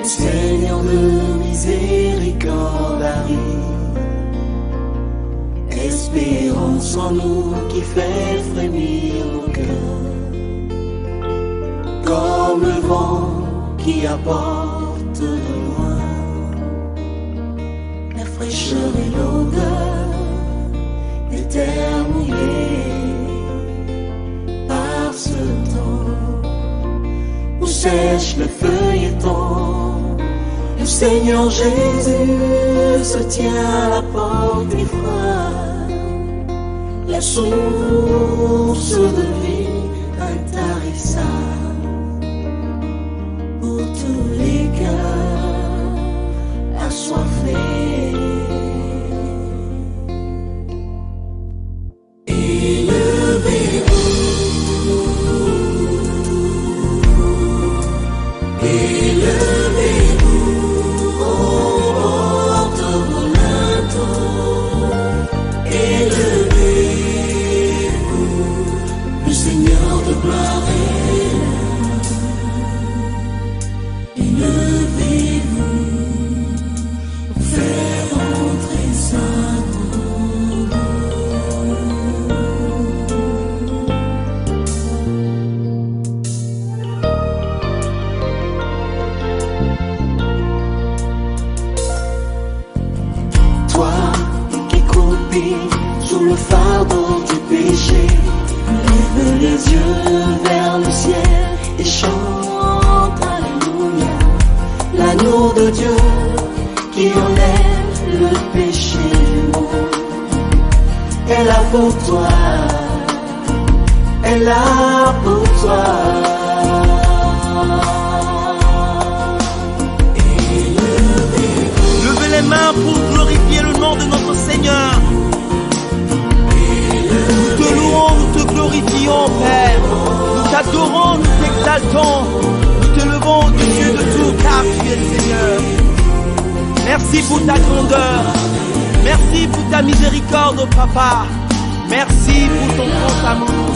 le Seigneur de miséricorde arrive. Espérance en nous qui fait frémir nos cœurs, comme le vent qui apporte de loin la fraîcheur et l'odeur des terres mouillées par ce temps où sèche le feuilleton. Le Seigneur Jésus se tient à la porte des frères, la source de vie intarissable pour tous les cœurs assoiffés. Sous le fardeau du péché, lève les yeux vers le ciel et chante alléluia. L'agneau de Dieu qui enlève le péché du monde est là pour toi, est là pour toi. Levez les mains pour glorifier le nom de notre Seigneur. Nous te louons, nous te glorifions, Père. Nous t'adorons, nous t'exaltons. Nous te levons au-dessus de tout, car tu es le Seigneur. Merci pour ta grandeur. Merci pour ta miséricorde, Papa. Merci pour ton grand amour.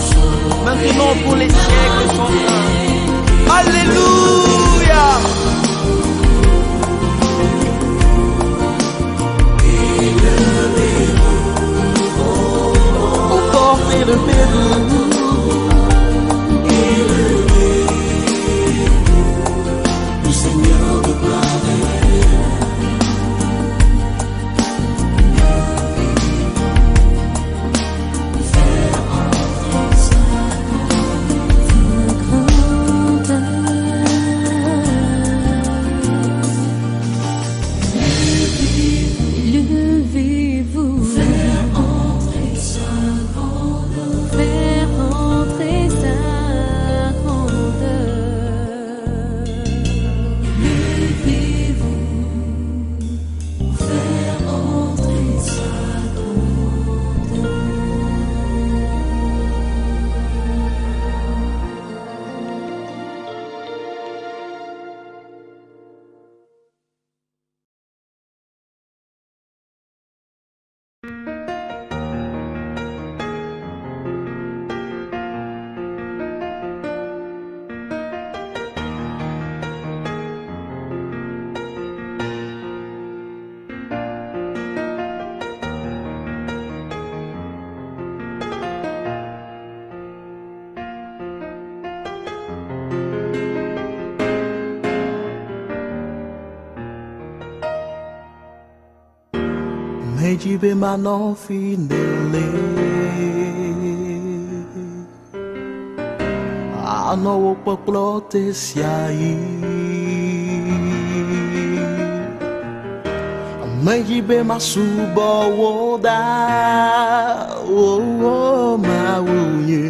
Maintenant pour les siècles sans fin. Alléluia. Élevez-vous, le Seigneur de gloire. Faire entrer sa grandeur. Levez-vous, faire entrer sa grandeur. Faire entrer sa grandeur. Levez-vous, faire entrer sa grandeur. Mejibe manon finele ano poplote siai Mejibe masubo woda oh maunye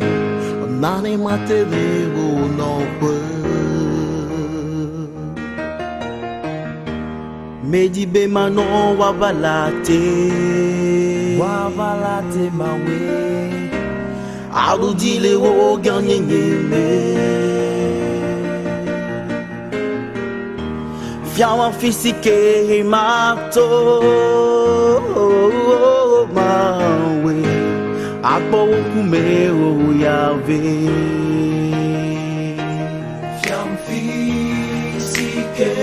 nani matele no Medibe manon wavalate mawe Aludile wo ganyeme Fiam siké matoh mawe Akbo kume o yave Fiam siké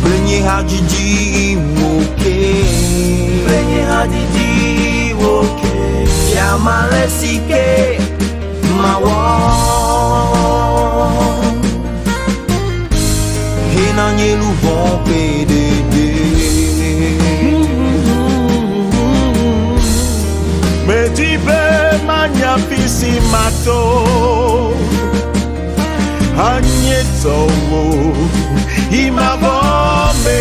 Plenye hadidi woke. Plenye hadidi woke. Yamale siké mawa. Henanye louvon PDD. Me dibe manya pisi matoh. Agneto imavome